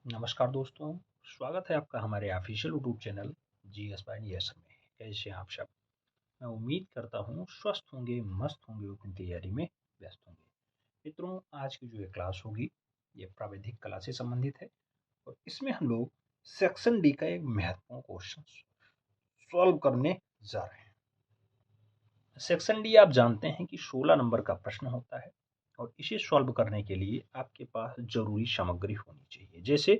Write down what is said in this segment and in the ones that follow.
नमस्कार दोस्तों, स्वागत है आपका हमारे official YouTube channel GS bye yes में। कैसे हैं आप सब? मैं उम्मीद करता हूँ स्वस्थ होंगे, मस्त होंगे, अपनी तैयारी में व्यस्त होंगे। मित्रों, आज की जो ये क्लास होगी ये प्राविधिक कला से संबंधित है और इसमें हम लोग सेक्शन डी का एक महत्वपूर्ण क्वेश्चन सॉल्व करने जा रहे हैं। सेक्शन डी आप जानते हैं कि 16 नंबर का प्रश्न होता है और इसे सॉल्व करने के लिए आपके पास जरूरी सामग्री होनी चाहिए। जैसे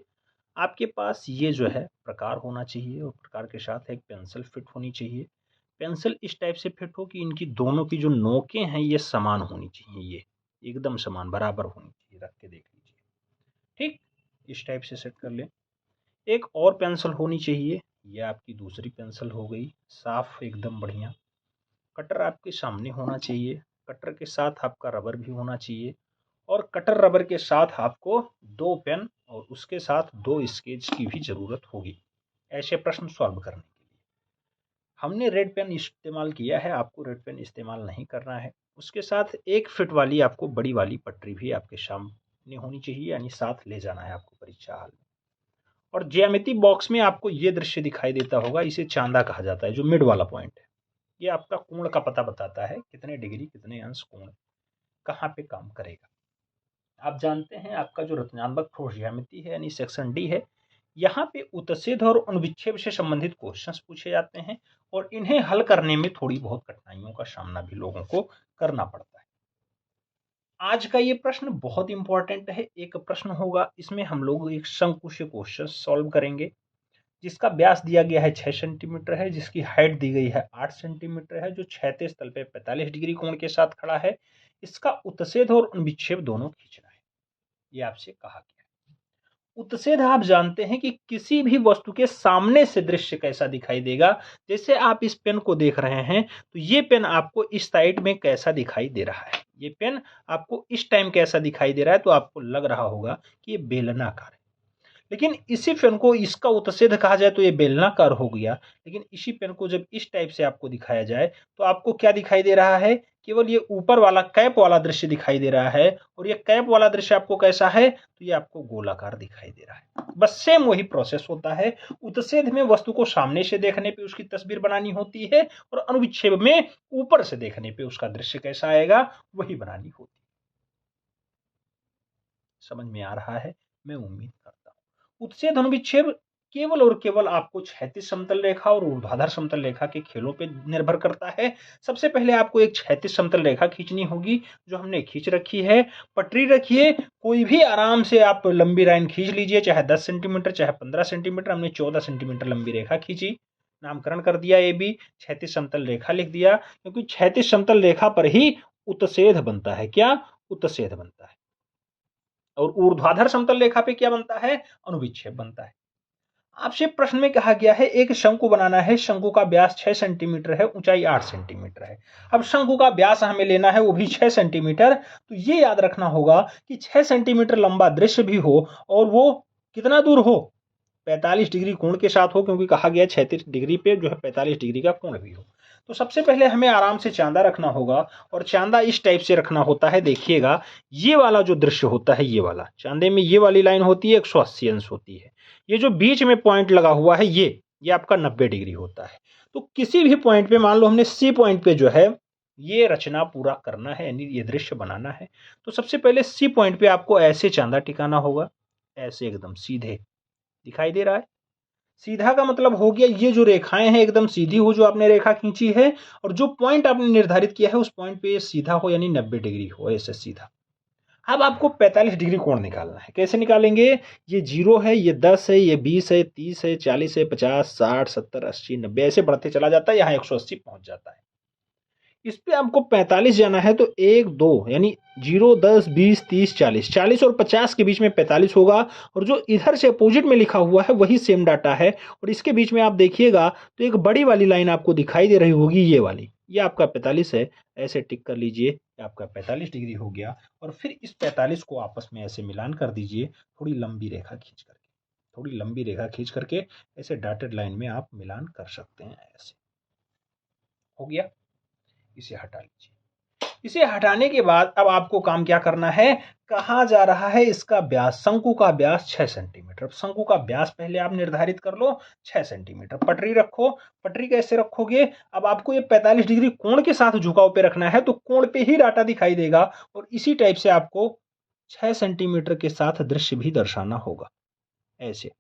आपके पास ये जो है प्रकार होना चाहिए और प्रकार के साथ एक पेंसिल फिट होनी चाहिए। पेंसिल इस टाइप से फिट हो कि इनकी दोनों की जो नोकें हैं ये समान होनी चाहिए, ये एकदम समान बराबर होनी चाहिए। रख के देख लीजिए, ठीक इस टाइप से सेट कर लें। एक और पेंसिल होनी चाहिए, ये आपकी दूसरी पेंसिल हो गई, साफ एकदम बढ़िया। कटर आपके सामने होना चाहिए, कटर के साथ आपका रबर भी होना चाहिए और कटर रबर के साथ आपको 2 पेन और उसके साथ 2 स्केच की भी ज़रूरत होगी ऐसे प्रश्न सॉल्व करने के लिए। हमने रेड पेन इस्तेमाल किया है, आपको रेड पेन इस्तेमाल नहीं करना है। उसके साथ 1 फीट वाली आपको बड़ी वाली पटरी भी आपके सामने होनी चाहिए, यानी साथ ले जाना है आपको परीक्षा हाल में। और ज्यामिति बॉक्स में आपको ये दृश्य दिखाई देता होगा, इसे चांदा कहा जाता है, जो मिड वाला पॉइंट है। ये आपका कोण का पता बताता है, कितने डिग्री कितने अंश कोण कहाँ पे काम करेगा। आप जानते हैं आपका जो रचनात्मक ठोस ज्यामिति है यानी सेक्शन डी है, यहाँ पे उत्च्छेद और अनुविच्छेद से संबंधित क्वेश्चंस पूछे जाते हैं और इन्हें हल करने में थोड़ी बहुत कठिनाइयों का सामना भी लोगों को करना पड़ता है। आज का ये प्रश्न बहुत इंपॉर्टेंट है। एक प्रश्न होगा, इसमें हम लोग एक शंकु से क्वेश्चन सॉल्व करेंगे जिसका व्यास दिया गया है 6 सेंटीमीटर है, जिसकी हाइट दी गई है 8 सेंटीमीटर है, जो क्षैतिज तल पे 45 डिग्री कोण के साथ खड़ा है। इसका उत्च्छेद और अनुविच्छेद दोनों खींचना है, ये आपसे कहा गया है। उत्च्छेद आप जानते हैं कि किसी भी वस्तु के सामने से दृश्य कैसा दिखाई देगा। जैसे आप इस पेन को देख रहे हैं तो ये पेन आपको इस साइड में कैसा दिखाई दे रहा है, ये पेन आपको इस टाइम कैसा दिखाई दे रहा है, तो आपको लग रहा होगा कि ये बेलनाकार है। लेकिन इसी पेन को इसका उत्च्छेद कहा जाए तो ये बेलनाकार हो गया। लेकिन इसी पेन को जब इस टाइप से आपको दिखाया जाए तो आपको क्या दिखाई दे रहा है, केवल ये ऊपर वाला कैप वाला दृश्य दिखाई दे रहा है। और ये कैप वाला दृश्य आपको कैसा है, तो ये आपको गोलाकार दिखाई दे रहा है। बस सेम वही प्रोसेस होता है। उत्च्छेद में वस्तु को सामने से देखने पे उसकी तस्वीर बनानी होती है और अनुविच्छेद में ऊपर से देखने पे उसका दृश्य कैसा आएगा वही बनानी होती है। समझ में आ रहा है, मैं उम्मीद करता हूं। उत्च्छेद अनुविच्छेद केवल और केवल आपको क्षैतिज समतल रेखा और ऊर्ध्वाधर समतल रेखा के खेलों पे निर्भर करता है। सबसे पहले आपको एक क्षैतिज समतल रेखा खींचनी होगी, जो हमने खींच रखी है। पटरी रखिए, कोई भी आराम से आप लंबी लाइन खींच लीजिए, चाहे 10 सेंटीमीटर चाहे 15 सेंटीमीटर। हमने 14 सेंटीमीटर लंबी रेखा खींची, नामकरण कर दिया ए बी, क्षैतिज समतल रेखा लिख दिया, क्योंकि क्षैतिज समतल रेखा पर ही उत्च्छेद बनता है। क्या उत्च्छेद बनता है। और ऊर्ध्वाधर समतल रेखा पे क्या बनता है, अनुविच्छेद बनता है। आपसे प्रश्न में कहा गया है एक शंकु बनाना है, शंकु का व्यास 6 सेंटीमीटर है, ऊंचाई 8 सेंटीमीटर है। अब शंकु का व्यास हमें लेना है, वो भी 6 सेंटीमीटर। तो ये याद रखना होगा कि 6 सेंटीमीटर लंबा दृश्य भी हो और वो कितना दूर हो, 45 डिग्री कोण के साथ हो, क्योंकि कहा गया 36 डिग्री पे जो है 45 डिग्री का कोण भी हो। तो सबसे पहले हमें आराम से चांदा रखना होगा और चांदा इस टाइप से रखना होता है। देखिएगा, ये वाला जो दृश्य होता है, ये वाला चांदे में ये वाली लाइन होती है 180 अंश होती है। ये जो बीच में पॉइंट लगा हुआ है ये आपका 90 डिग्री होता है। तो किसी भी पॉइंट पे, मान लो हमने सी पॉइंट पे जो है ये रचना पूरा करना है, यानी ये दृश्य बनाना है, तो सबसे पहले सी पॉइंट पे आपको ऐसे चांदा टिकाना होगा, ऐसे एकदम सीधे दिखाई दे रहा है। सीधा का मतलब हो गया ये जो रेखाएं हैं एकदम सीधी हो, जो आपने रेखा खींची है, और जो पॉइंट आपने निर्धारित किया है उस पॉइंट पे ये सीधा हो, यानी 90 डिग्री हो, ऐसे सीधा। अब आपको 45 डिग्री कोण निकालना है। कैसे निकालेंगे, ये 0 है, ये 10 है, ये 20 है, 30 है, 40 है, 50, 60, 70, 80, 90 ऐसे बढ़ते चला जाता है, यहाँ 180 पहुंच जाता है। इस पे आपको 45 जाना है तो 1 2 यानी 0 10 20 30 40, 40 और 50 के बीच में 45 होगा। और जो इधर से अपोजिट में लिखा हुआ है वही सेम डाटा है। और इसके बीच में आप देखिएगा तो एक बड़ी वाली लाइन आपको दिखाई दे रही होगी, ये वाली, ये आपका 45 है। ऐसे टिक कर लीजिए, ये आपका 45 डिग्री हो गया। और फिर इस 45 को आपस में ऐसे मिलान कर दीजिए, थोड़ी लंबी रेखा खींच करके, थोड़ी लंबी रेखा खींच करके ऐसे डॉटेड लाइन में आप मिलान कर सकते हैं। ऐसे हो गया, इसे हटा लीजिए। इसे हटाने के बाद अब आपको काम क्या करना है, कहा जा रहा है इसका व्यास, शंकु का व्यास 6 सेंटीमीटर। शंकु का व्यास पहले आप निर्धारित कर लो 6 सेंटीमीटर। पटरी रखो, पटरी कैसे रखोगे, अब आपको ये 45 डिग्री कोण के साथ झुकाव पे रखना है, तो कोण पे ही डाटा दिखाई देगा और इसी टाइप से आपको 6 सेंटीमीटर के साथ दृश्य भी दर्शाना होगा ऐसे।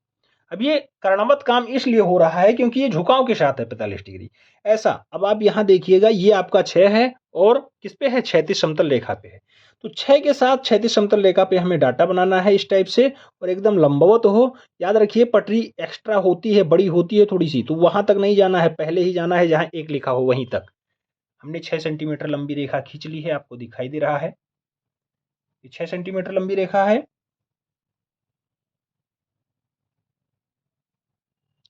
अब ये कर्णवत काम इसलिए हो रहा है क्योंकि ये झुकाव के साथ है 45 डिग्री ऐसा। अब आप यहां देखिएगा ये आपका 6 है और किस पे है, क्षैतिज समतल रेखा पे है। तो 6 के साथ क्षैतिज समतल रेखा पे हमें डाटा बनाना है इस टाइप से और एकदम लंबवत हो। याद रखिए पटरी एक्स्ट्रा होती है, बड़ी होती है थोड़ी सी, तो वहां तक नहीं जाना है, पहले ही जाना है जहां 1 लिखा हो वहीं तक। हमने 6 सेंटीमीटर लंबी रेखा खींच ली है, आपको दिखाई दे रहा है 6 सेंटीमीटर लंबी रेखा है,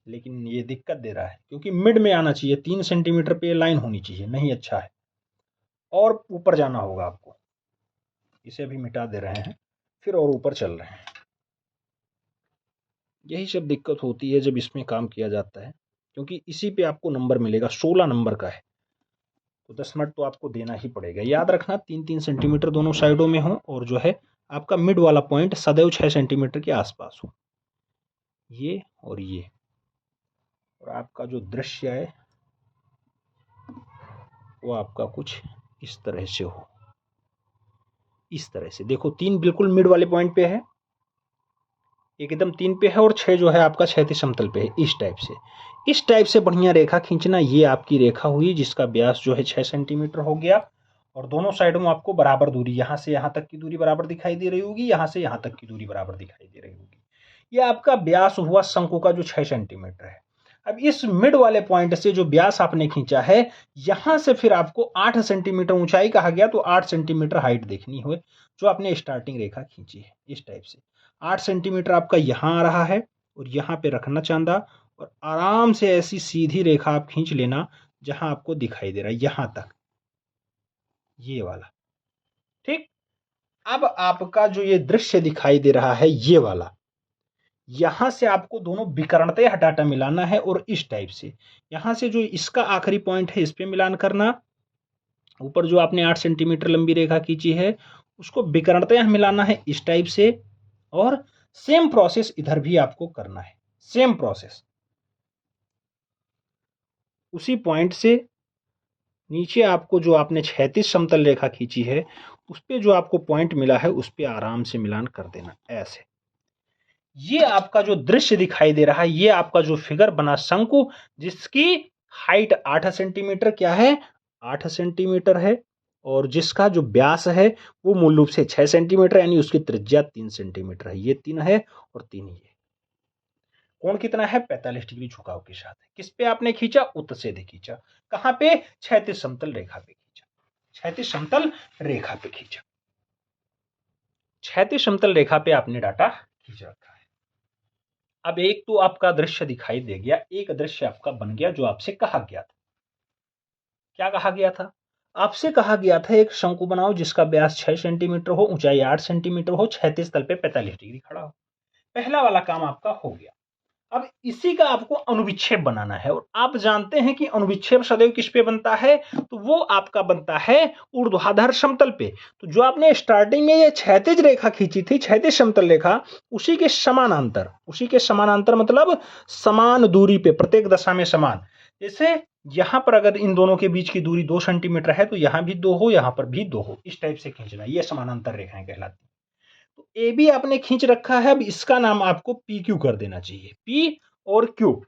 लेकिन ये दिक्कत दे रहा है क्योंकि मिड में आना चाहिए, 3 सेंटीमीटर पे लाइन होनी चाहिए, नहीं अच्छा है और ऊपर जाना होगा आपको। इसे भी मिटा दे रहे हैं, फिर और ऊपर चल रहे हैं। यही सब दिक्कत होती है जब इसमें काम किया जाता है, क्योंकि इसी पे आपको नंबर मिलेगा, 16 नंबर का है, तो 10 मिनट तो आपको देना ही पड़ेगा। याद रखना 3-3 सेंटीमीटर दोनों साइडों में हो और जो है आपका मिड वाला पॉइंट सदैव 6 सेंटीमीटर के आसपास हो, ये और ये। और आपका जो दृश्य है वो आपका कुछ इस तरह से हो, इस तरह से देखो 3 बिल्कुल मिड वाले पॉइंट पे है, एकदम 3 पे है और 6 जो है आपका क्षैतिज समतल पे है, इस टाइप से बढ़िया रेखा खींचना। ये आपकी रेखा हुई जिसका व्यास जो है 6 सेंटीमीटर हो गया और दोनों साइडों में आपको बराबर दूरी, यहाँ से यहाँ तक की दूरी बराबर दिखाई दे रही होगी, यहाँ से यहाँ तक की दूरी बराबर दिखाई दे रही होगी। ये आपका व्यास हुआ शंकु का जो 6 सेंटीमीटर है। अब इस मिड वाले पॉइंट से जो व्यास आपने खींचा है, यहां से फिर आपको 8 सेंटीमीटर ऊंचाई कहा गया, तो 8 सेंटीमीटर हाइट देखनी हो जो आपने स्टार्टिंग रेखा खींची है इस टाइप से। 8 सेंटीमीटर आपका यहां आ रहा है और यहां पे रखना चांदा और आराम से ऐसी सीधी रेखा आप खींच लेना जहां आपको दिखाई दे रहा है यहां तक, ये वाला। ठीक, अब आपका जो ये दृश्य दिखाई दे रहा है ये वाला, यहां से आपको दोनों विकर्णतः डाटा मिलाना है और इस टाइप से यहां से जो इसका आखिरी पॉइंट है इस पे मिलान करना, ऊपर जो आपने 8 सेंटीमीटर लंबी रेखा खींची है उसको विकर्णतः मिलाना है इस टाइप से। और सेम प्रोसेस इधर भी आपको करना है, सेम प्रोसेस। उसी पॉइंट से नीचे आपको जो आपने क्षैतिज समतल रेखा खींची है उस पे जो आपको पॉइंट मिला है उस पे आराम से मिलान कर देना ऐसे। ये आपका जो दृश्य दिखाई दे रहा है, ये आपका जो फिगर बना शंकु, जिसकी हाइट 8 सेंटीमीटर क्या है, 8 सेंटीमीटर है और जिसका जो व्यास है वो मूल रूप से 6 सेंटीमीटर, यानी उसकी त्रिज्या 3 सेंटीमीटर है। ये 3 है और 3 ये। कोण कितना है, 45 डिग्री झुकाव के साथ है। किस पे आपने खींचा, उत्तसेदे खींचा। कहां पे, क्षैतिज समतल रेखा पे खींचा, क्षैतिज समतल रेखा पे खींचा, क्षैतिज समतल रेखा पे आपने डाटा खींच रखा है। अब एक तो आपका दृश्य दिखाई दे गया, एक दृश्य आपका बन गया जो आपसे कहा गया था। क्या कहा गया था, आपसे कहा गया था एक शंकु बनाओ जिसका व्यास 6 सेंटीमीटर हो, ऊंचाई 8 सेंटीमीटर हो, क्षैतिज तल पे 45 डिग्री खड़ा हो। पहला वाला काम आपका हो गया। अब इसी का आपको अनुविक्षेप बनाना है और आप जानते हैं कि अनुविक्षेप सदैव किस पे बनता है, तो वो आपका बनता है ऊर्ध्वाधर समतल पे। तो जो आपने स्टार्टिंग में ये क्षैतिज रेखा खींची थी, क्षैतिज समतल रेखा, उसी के समानांतर, उसी के समानांतर मतलब समान दूरी पे, प्रत्येक दशा में समान। जैसे यहां पर अगर इन दोनों के बीच की दूरी 2 सेंटीमीटर है तो यहां भी 2 हो, यहां पर भी 2 हो, इस टाइप से खींचना, ये समानांतर रेखाएं कहलाती। तो ए बी आपने खींच रखा है, अब इसका नाम आपको पी क्यू कर देना चाहिए, पी और क्यू।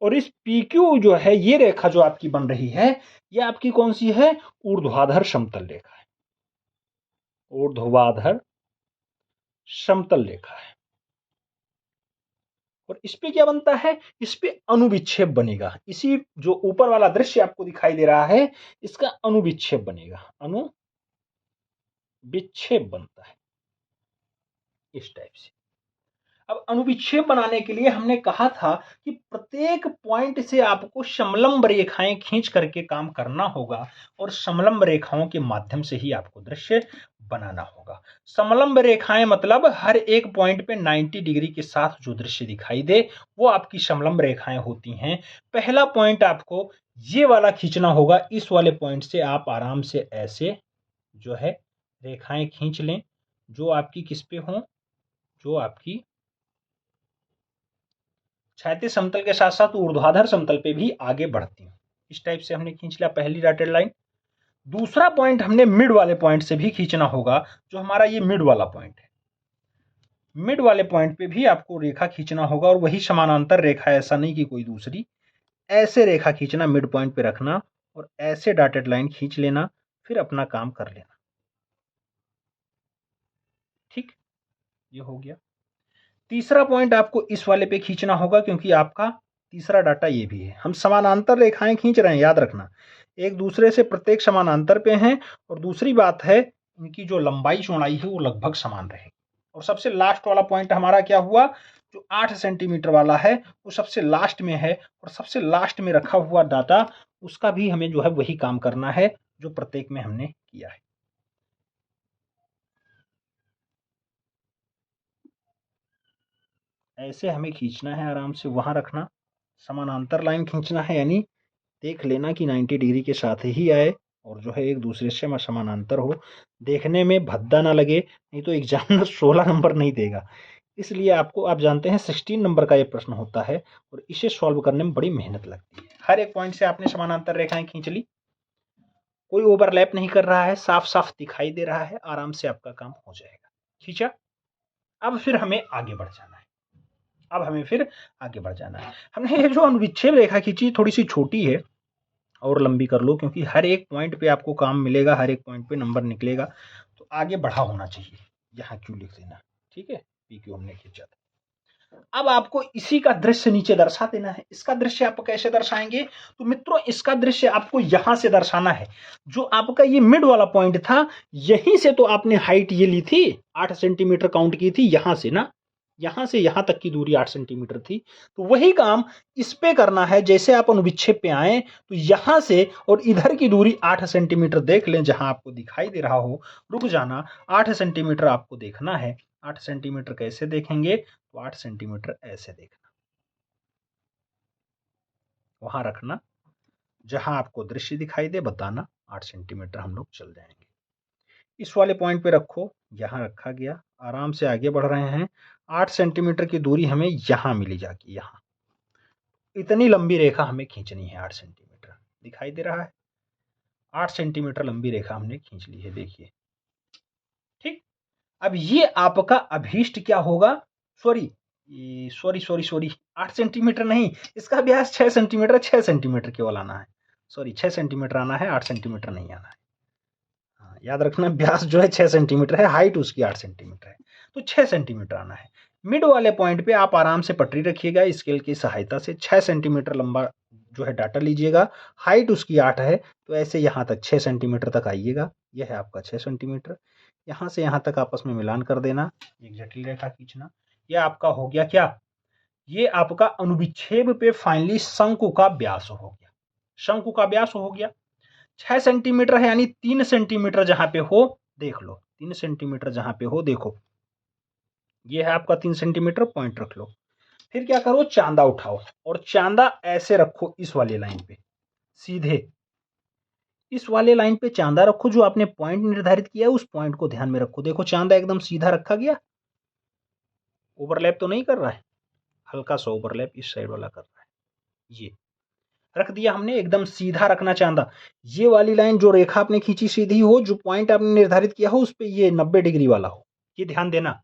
और इस पी क्यू जो है, ये रेखा जो आपकी बन रही है, ये आपकी कौन सी है, ऊर्ध्वाधर समतल रेखा है, ऊर्ध्वाधर समतल रेखा है। और इस पे क्या बनता है, इस पे अनुविक्षेप बनेगा। इसी जो ऊपर वाला दृश्य आपको दिखाई दे रहा है, इसका अनुविक्षेप बनेगा, अनुविक्षेप बनता है इस टाइप से। अब अनुविक्षेप बनाने के लिए हमने कहा था कि प्रत्येक पॉइंट से आपको समलंब रेखाएं खींच करके काम करना होगा और समलंब रेखाओं के माध्यम से ही आपको दृश्य बनाना होगा। समलंब रेखाएं मतलब हर एक पॉइंट पे 90 डिग्री के साथ जो दृश्य दिखाई दे वो आपकी समलंब रेखाएं होती हैं। पहला पॉइंट आपको ये वाला खींचना होगा, इस वाले पॉइंट से आप आराम से ऐसे जो है रेखाएं खींच लें जो आपकी किस पे हों, जो आपकी क्षैतिज समतल के साथ साथ ऊर्ध्वाधर समतल पे भी आगे बढ़ती हूँ। इस टाइप से हमने खींच लिया पहली डॉटेड लाइन। दूसरा पॉइंट हमने मिड वाले पॉइंट से भी खींचना होगा, जो हमारा ये मिड वाला पॉइंट है। मिड वाले पॉइंट पे भी आपको रेखा खींचना होगा और वही समानांतर रेखा, ऐसा नहीं कि कोई दूसरी। ऐसे रेखा खींचना, मिड पॉइंट पे रखना और ऐसे डॉटेड लाइन खींच लेना, फिर अपना काम कर लेना। ठीक, ये हो गया। तीसरा पॉइंट आपको इस वाले पे खींचना होगा क्योंकि आपका तीसरा डाटा ये भी है। हम समानांतर रेखाएं खींच रहे हैं, याद रखना, एक दूसरे से प्रत्येक समानांतर पे हैं। और दूसरी बात है, इनकी जो लंबाई चौड़ाई है वो लगभग समान रहेगी। और सबसे लास्ट वाला पॉइंट हमारा क्या हुआ, जो 8 सेंटीमीटर वाला है वो सबसे लास्ट में है। और सबसे लास्ट में रखा हुआ डाटा, उसका भी हमें जो है वही काम करना है जो प्रत्येक में हमने किया है। ऐसे हमें खींचना है, आराम से वहां रखना, समानांतर लाइन खींचना है, यानी देख लेना कि 90 डिग्री के साथ ही आए और जो है एक दूसरे से समानांतर हो, देखने में भद्दा ना लगे, नहीं तो एग्जामिनर 16 नंबर नहीं देगा। इसलिए आपको, आप जानते हैं 16 नंबर का ये प्रश्न होता है और इसे सॉल्व करने में बड़ी मेहनत लगती है। हर एक पॉइंट से आपने समानांतर रेखाएं खींच ली, कोई ओवरलैप नहीं कर रहा है, साफ साफ दिखाई दे रहा है, आराम से आपका काम हो जाएगा। खींचा, अब फिर हमें आगे बढ़ जाना है। अब हमें फिर आगे बढ़ जाना है। हमने ये जो अनुविच्छेद रेखा खींची थोड़ी सी छोटी है, और लंबी कर लो, क्योंकि हर एक पॉइंट पे आपको काम मिलेगा, हर एक पॉइंट पे नंबर निकलेगा, तो आगे बढ़ा होना चाहिए। यहाँ क्यों लिख देना, ठीक है, पी क्यू हमने खींचा था। अब आपको इसी का दृश्य नीचे दर्शा देना है। इसका दृश्य आप कैसे दर्शाएंगे, तो मित्रों इसका दृश्य आपको यहां से दर्शाना है। जो आपका ये मिड वाला पॉइंट था, यहीं से तो आपने हाइट ये ली थी, 8 सेंटीमीटर काउंट की थी, यहां से ना, यहां से यहां तक की दूरी 8 सेंटीमीटर थी। तो वही काम इस पे करना है। जैसे आप अनुविच्छेद पे आए तो यहां से और इधर की दूरी 8 सेंटीमीटर देख लें, जहां आपको दिखाई दे रहा हो, रुक जाना, 8 सेंटीमीटर आपको देखना है। 8 सेंटीमीटर कैसे देखेंगे, तो 8 सेंटीमीटर ऐसे देखना, वहां रखना, जहां आपको दृश्य दिखाई दे बताना, 8 सेंटीमीटर हम लोग चल जाएंगे। इस वाले पॉइंट पे रखो, यहां रखा गया, आराम से आगे बढ़ रहे हैं। 8 सेंटीमीटर की दूरी हमें यहां मिली जाती, यहां इतनी लंबी रेखा हमें खींचनी है। 8 सेंटीमीटर दिखाई दे रहा है, 8 सेंटीमीटर लंबी रेखा हमने खींच ली है, देखिए। ठीक, अब ये आपका अभीष्ट क्या होगा, sorry sorry sorry sorry 8 centimetre नहीं, इसका व्यास 6 सेंटीमीटर, 6 सेंटीमीटर केवल आना है। सॉरी 6 सेंटीमीटर आना है, 8 सेंटीमीटर नहीं आना है। हाँ, याद रखना, व्यास जो है 6 सेंटीमीटर है, हाइट उसकी 8 सेंटीमीटर है, तो 6 सेंटीमीटर आना है। मिड वाले पॉइंट पे आप आराम से पटरी रखिएगा, स्केल की सहायता से 6 सेंटीमीटर लंबा जो है डाटा लीजिएगा, हाइट उसकी 8 है, तो ऐसे यहाँ तक 6 सेंटीमीटर तक आइएगा। यह है आपका 6 सेंटीमीटर, यहाँ से यहाँ तक आपस में मिलान कर देना, एक जटिल रेखा खींचना। यह आपका हो गया क्या, ये आपका अनुविच्छेद पे फाइनली शंकु का व्यास हो गया। शंकु का व्यास हो गया 6 सेंटीमीटर है, यानी 3 सेंटीमीटर जहां पे हो देख लो, 3 सेंटीमीटर जहां पे हो देखो, ये है आपका 3 सेंटीमीटर, पॉइंट रख लो। फिर क्या करो, चांदा उठाओ और चांदा ऐसे रखो इस वाली लाइन पे, सीधे इस वाले लाइन पे चांदा रखो। जो आपने पॉइंट निर्धारित किया है उस पॉइंट को ध्यान में रखो। देखो चांदा एकदम सीधा रखा गया, ओवरलैप तो नहीं कर रहा है, हल्का सा ओवरलैप इस साइड वाला कर रहा है, ये रख दिया हमने, एकदम सीधा रखना चांदा। ये वाली लाइन जो रेखा आपने खींची सीधी हो, जो पॉइंट आपने निर्धारित किया हो उस पे ये 90 डिग्री वाला हो, ये ध्यान देना।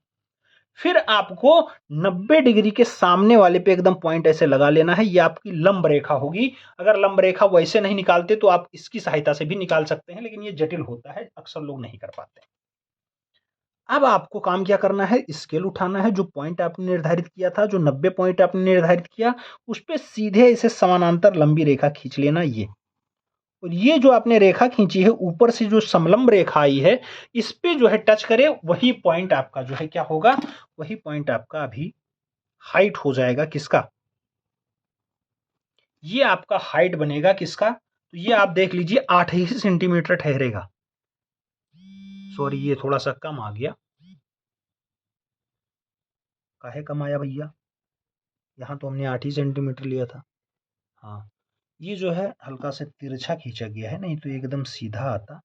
फिर आपको 90 डिग्री के सामने वाले पे एकदम पॉइंट ऐसे लगा लेना है, ये आपकी लंब रेखा होगी। अगर लंब रेखा वैसे नहीं निकालते तो आप इसकी सहायता से भी निकाल सकते हैं, लेकिन ये जटिल होता है, अक्सर लोग नहीं कर पाते। अब आपको काम क्या करना है, स्केल उठाना है, जो पॉइंट आपने निर्धारित किया था, जो 90 पॉइंट आपने निर्धारित किया, उस पे सीधे इसे समानांतर लंबी रेखा खींच लेना ये। और ये जो आपने रेखा खींची है, ऊपर से जो समलंब रेखा आई है, इस पे जो है टच करे, वही पॉइंट आपका जो है क्या होगा, वही पॉइंट आपका अभी हाइट हो जाएगा। किसका, ये आपका हाइट बनेगा किसका, तो ये आप देख लीजिए 8 ही सेंटीमीटर ठहरेगा। सॉरी ये थोड़ा सा कम आ गया, काहे कम आया भैया, यहाँ तो हमने 8 ही सेंटीमीटर लिया था। हाँ, ये जो है हल्का से तिरछा खींचा गया है, नहीं तो एकदम सीधा आता।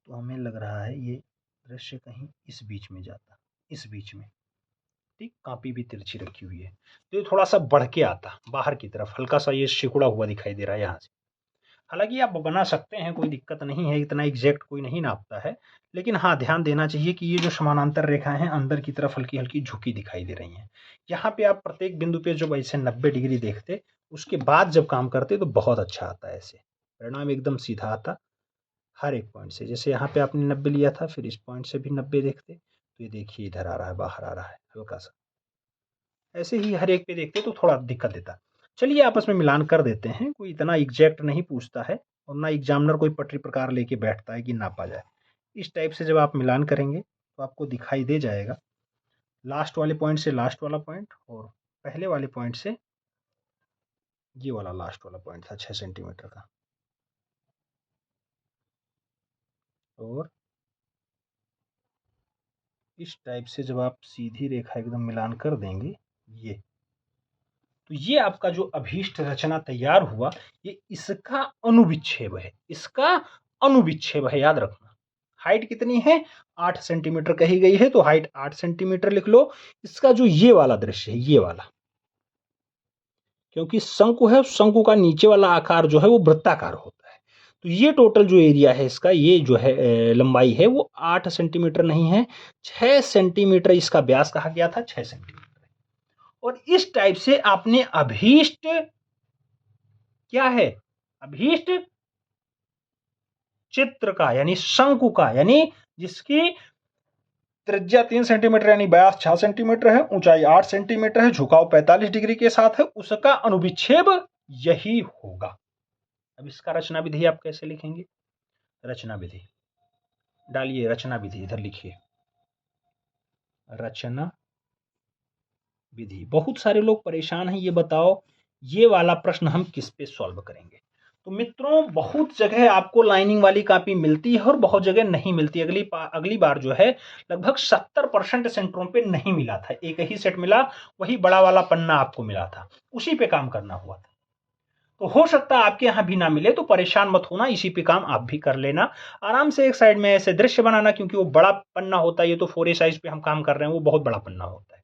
तो हमें लग रहा है ये दृश्य कहीं इस बीच में जाता, इस बीच में, ठीक। कापी भी तिरछी रखी हुई है तो ये थोड़ा सा बढ़ के आता बाहर की तरफ, हल्का सा ये सिकुड़ा हुआ दिखाई दे रहा है यहाँ से। हालांकि आप बना सकते हैं, कोई दिक्कत नहीं है, इतना एग्जैक्ट कोई नहीं नापता है, लेकिन हाँ ध्यान देना चाहिए कि ये जो समानांतर रेखाएं हैं अंदर की तरफ हल्की हल्की झुकी दिखाई दे रही हैं। यहाँ पे आप प्रत्येक बिंदु पे जब ऐसे 90 डिग्री देखते, उसके बाद जब काम करते तो बहुत अच्छा आता है, ऐसे परिणाम एकदम सीधा आता हर एक पॉइंट से। जैसे यहाँ पे आपने 90 लिया था, फिर इस पॉइंट से भी 90 देखते तो ये देखिए इधर आ रहा है, बाहर आ रहा है हल्का सा। ऐसे ही हर एक पे देखते तो थोड़ा दिक्कत देता। चलिए आपस में मिलान कर देते हैं, कोई इतना एग्जैक्ट नहीं पूछता है और ना एग्जामिनर कोई पटरी प्रकार लेके बैठता है कि नापा जाए। इस टाइप से जब आप मिलान करेंगे तो आपको दिखाई दे जाएगा लास्ट वाले पॉइंट से लास्ट वाला पॉइंट, और पहले वाले पॉइंट से ये वाला लास्ट वाला पॉइंट था 6 सेंटीमीटर का। और इस टाइप से जब आप सीधी रेखा एकदम मिलान कर देंगे ये, तो ये आपका जो अभीष्ट रचना तैयार हुआ, ये इसका अनुविच्छेद है, इसका अनुविच्छेद है, याद रखना। हाइट कितनी है, 8 सेंटीमीटर कही गई है, तो हाइट 8 सेंटीमीटर लिख लो। इसका जो ये वाला दृश्य है, ये वाला, क्योंकि शंकु है, शंकु का नीचे वाला आकार जो है वो वृत्ताकार होता है, तो ये टोटल जो एरिया है इसका, ये जो है लंबाई है वो 8 सेंटीमीटर नहीं है, 6 सेंटीमीटर इसका व्यास कहा गया था, 6 सेंटीमीटर। और इस टाइप से आपने अभीष्ट, क्या है, अभीष्ट चित्र का यानी शंकु का, यानी जिसकी त्रिज्या 3 सेंटीमीटर यानी व्यास 6 सेंटीमीटर है, ऊंचाई 8 सेंटीमीटर है, झुकाव 45 डिग्री के साथ है, उसका अनुविच्छेद यही होगा। अब इसका रचना विधि आप कैसे लिखेंगे, रचना विधि डालिए, रचना विधि इधर लिखिए, रचना विधि। बहुत सारे लोग परेशान हैं, ये बताओ ये वाला प्रश्न हम किस पे सॉल्व करेंगे। तो मित्रों बहुत जगह आपको लाइनिंग वाली कॉपी मिलती है और बहुत जगह नहीं मिलती। अगली बार जो है लगभग 70% सेंटरों पे नहीं मिला था, एक ही सेट मिला, वही बड़ा वाला पन्ना आपको मिला था, उसी पे काम करना हुआ था। तो हो सकता है आपके यहाँ भी ना मिले, तो परेशान मत होना, इसी पे काम आप भी कर लेना आराम से। एक साइड में ऐसे दृश्य बनाना, क्योंकि वो बड़ा पन्ना होता है, ये तो 4A साइज पे हम काम कर रहे हैं, वो बहुत बड़ा पन्ना होता है,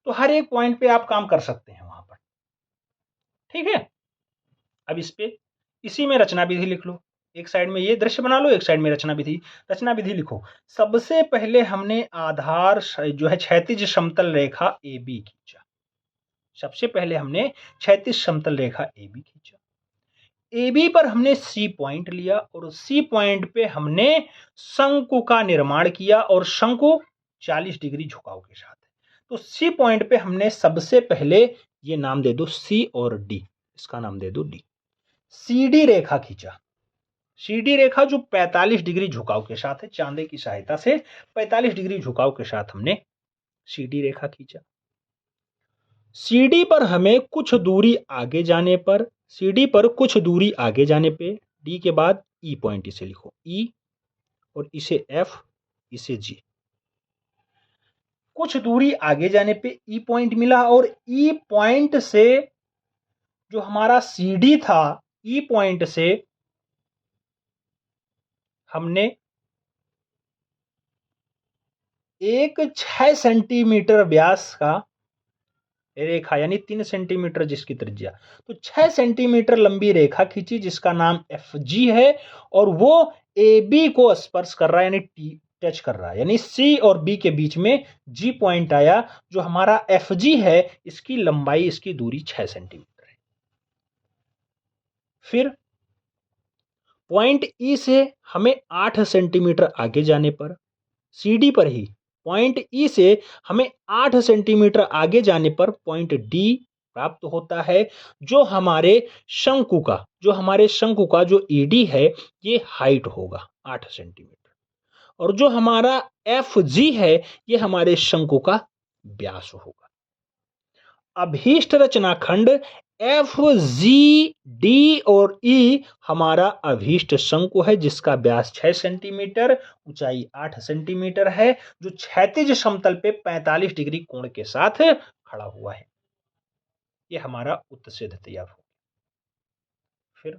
तो हर एक पॉइंट पे आप काम कर सकते हैं वहां पर, ठीक है। अब इस पे इसी में रचना विधि लिख लो, एक साइड में ये दृश्य बना लो, एक साइड में रचना विधि। रचना विधि लिखो, सबसे पहले हमने आधार जो है क्षैतिज समतल रेखा AB खींचा, सबसे पहले हमने क्षैतिज समतल रेखा AB खींचा, AB पर हमने C पॉइंट लिया और C पॉइंट पे हमने शंकु का निर्माण किया, और शंकु 40 डिग्री झुकाव के साथ है। तो C पॉइंट पे हमने सबसे पहले ये नाम दे दो C और D, इसका नाम दे दो D। CD रेखा खींचा, CD रेखा जो 45 डिग्री झुकाव के साथ है, चांदे की सहायता से 45 डिग्री झुकाव के साथ हमने CD रेखा खींचा। CD पर हमें कुछ दूरी आगे जाने पर, CD पर कुछ दूरी आगे जाने पे D के बाद E पॉइंट इसे लिखो E, और इसे F, इसे G। कुछ दूरी आगे जाने पे E पॉइंट मिला, और E पॉइंट से जो हमारा CD था, E पॉइंट से हमने एक 6 सेंटीमीटर व्यास का रेखा यानी 3 सेंटीमीटर जिसकी त्रिज्या, तो 6 सेंटीमीटर लंबी रेखा खींची जिसका नाम FG है, और वो AB को स्पर्श कर रहा है, यानी टच कर रहा है, यानी C और B के बीच में G पॉइंट आया, जो हमारा FG है, इसकी लंबाई, इसकी दूरी 6 सेंटीमीटर है। फिर पॉइंट E से हमें 8 सेंटीमीटर आगे जाने पर, CD पर ही पॉइंट E से हमें 8 सेंटीमीटर आगे जाने पर पॉइंट D प्राप्त होता है, जो हमारे शंकु का, जो ED है, ये हाइट होगा 8 सेंटीमीटर, और जो हमारा FG है, ये हमारे शंकु का व्यास होगा। अभीष्ट रचनाखंड FG, D और E हमारा अभीष्ट शंकु है, जिसका व्यास 6 सेंटीमीटर, ऊंचाई 8 सेंटीमीटर है, जो क्षैतिज समतल पे 45 डिग्री कोण के साथ खड़ा हुआ है। ये हमारा उत्तच्छेद तैयार हो। फिर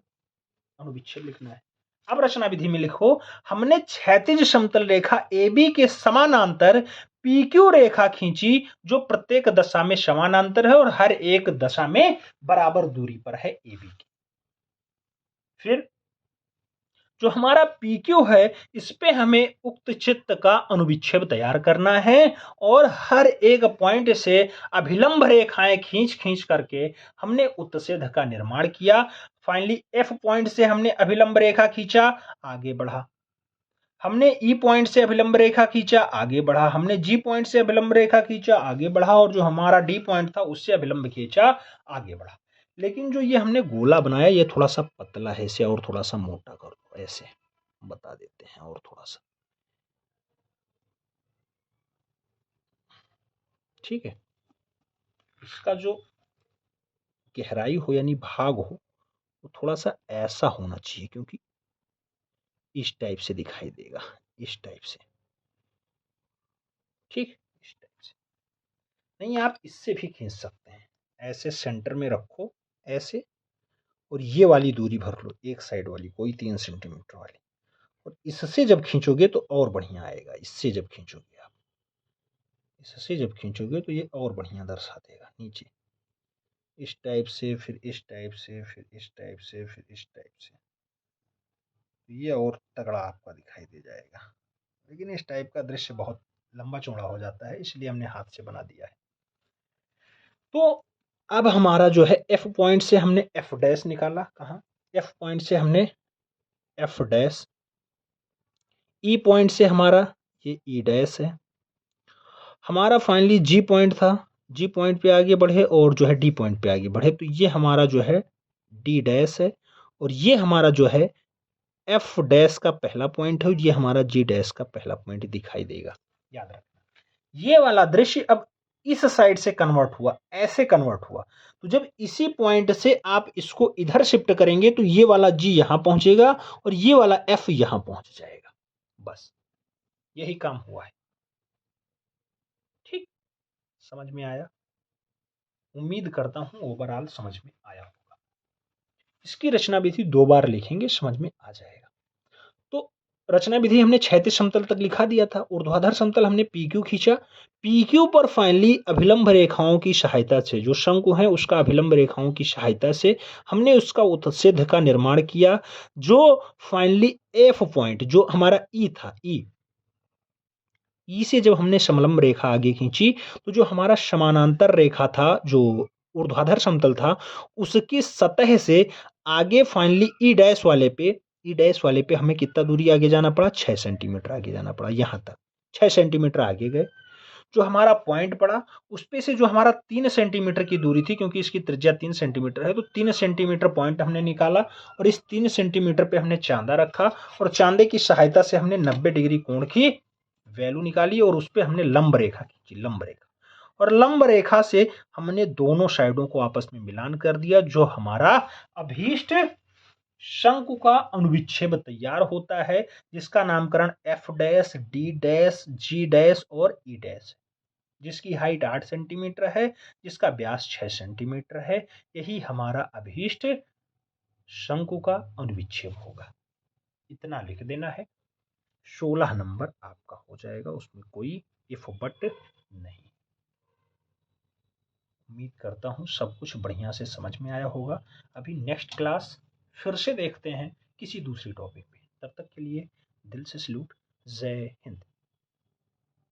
अनुविच्छेद लिखना है। अब रचना विधि में लिखो, हमने क्षैतिज समतल रेखा AB के समानांतर PQ रेखा खींची जो प्रत्येक दशा में समानांतर है और हर एक दशा में बराबर दूरी पर है AB की। फिर जो हमारा PQ है इस पे हमें उक्त चित्र का अनुविच्छेद तैयार करना है और हर एक पॉइंट से अभिलंब रेखाएं खींच खींच करके हमने उत्सेध का निर्माण किया। फाइनली F पॉइंट से हमने अभिलंब रेखा खींचा, आगे बढ़ा। हमने E पॉइंट से अभिलंब रेखा खींचा, आगे बढ़ा। हमने G पॉइंट से अभिलंब रेखा खींचा, आगे बढ़ा। और जो हमारा D पॉइंट था उससे अभिलंब खींचा, आगे बढ़ा। लेकिन जो ये हमने गोला बनाया ये थोड़ा सा पतला है, इसे और थोड़ा सा मोटा कर दो, ऐसे बता देते हैं और थोड़ा सा, ठीक है। इसका जो गहराई हो यानी भाग हो वो थोड़ा सा ऐसा होना चाहिए, क्योंकि इस टाइप से दिखाई देगा, इस टाइप से, ठीक, इस टाइप से। नहीं, आप इससे भी खींच सकते हैं, ऐसे सेंटर में रखो ऐसे, और ये वाली दूरी भर लो, एक साइड वाली, कोई 3 सेंटीमीटर वाली, और इससे जब खींचोगे तो और बढ़िया आएगा। इससे जब खींचोगे आप, इससे जब खींचोगे तो ये और बढ़िया दर्शा देगा नीचे, इस टाइप से, फिर इस टाइप से, फिर इस टाइप से, फिर इस टाइप से, ये और तगड़ा आपका दिखाई दे जाएगा। लेकिन इस टाइप का दृश्य बहुत लंबा चौड़ा हो जाता है, इसलिए हमने हाथ से बना दिया है। तो अब हमारा जो है F पॉइंट से हमने F डैश निकाला, कहाँ, F पॉइंट से हमने F डैश, E पॉइंट से हमारा ये E डैश है, हमारा फाइनली G पॉइंट था, G पॉइंट पे आगे बढ़े और जो है D पॉइंट पे आगे बढ़े, तो ये हमारा जो है D डैश है, और ये हमारा जो है F डैश का पहला पॉइंट है, ये हमारा G डैश का पहला पॉइंट दिखाई देगा। याद रखना ये वाला दृश्य अब इस साइड से कन्वर्ट हुआ, ऐसे कन्वर्ट हुआ, तो जब इसी पॉइंट से आप इसको इधर शिफ्ट करेंगे तो ये वाला G यहां पहुंचेगा और ये वाला F यहां पहुंच जाएगा। बस यही काम हुआ है, ठीक, समझ में आया? उम्मीद करता हूं ओवरऑल समझ में आया होगा। इसकी रचना विधि 2 बार लिखेंगे, समझ में आ जाएगा। तो रचना विधि हमने क्षैतिज समतल तक लिखा दिया था, ऊर्ध्वाधर समतल हमने PQ खींचा, PQ पर फाइनली अभिलंब रेखाओं की सहायता से, जो शंकु है उसका अभिलंब रेखाओं की सहायता से हमने उसका उत्सेध का निर्माण किया, जो फाइनली F पॉइंट जो हमारा E था, ई से जब हमने समलंब रेखा आगे खींची तो जो हमारा समानांतर रेखा था, जो ऊर्ध्वाधर समतल था, उसकी सतह से आगे फाइनली ई डैश वाले पे हमें कितना दूरी आगे जाना पड़ा, 6 सेंटीमीटर आगे जाना पड़ा, यहां तक 6 सेंटीमीटर आगे गए। जो हमारा पॉइंट पड़ा उस पे से जो हमारा 3 सेंटीमीटर की दूरी थी, क्योंकि इसकी त्रिज्या 3 सेंटीमीटर है, तो 3 सेंटीमीटर पॉइंट हमने निकाला और इस 3 सेंटीमीटर पे हमने चांदा रखा और चांदे की सहायता से हमने 90 डिग्री कोण की वैल्यू निकाली और उस पर हमने लंब रेखा खींची, लंब रेखा, और लंब रेखा से हमने दोनों साइडों को आपस में मिलान कर दिया, जो हमारा अभीष्ट शंकु का अनुविच्छेद तैयार होता है, जिसका नामकरण F dash, D dash, G dash और E डैश, जिसकी हाइट 8 सेंटीमीटर है, जिसका व्यास 6 सेंटीमीटर है। यही हमारा अभीष्ट शंकु का अनुविच्छेद होगा। इतना लिख देना है, 16 नंबर आपका हो जाएगा, उसमें कोई इफ बट नहीं। उम्मीद करता हूं सब कुछ बढ़िया से समझ में आया होगा। अभी नेक्स्ट क्लास फिर से देखते हैं किसी दूसरी टॉपिक पे। तब तक के लिए दिल से सैल्यूट। जय हिंद।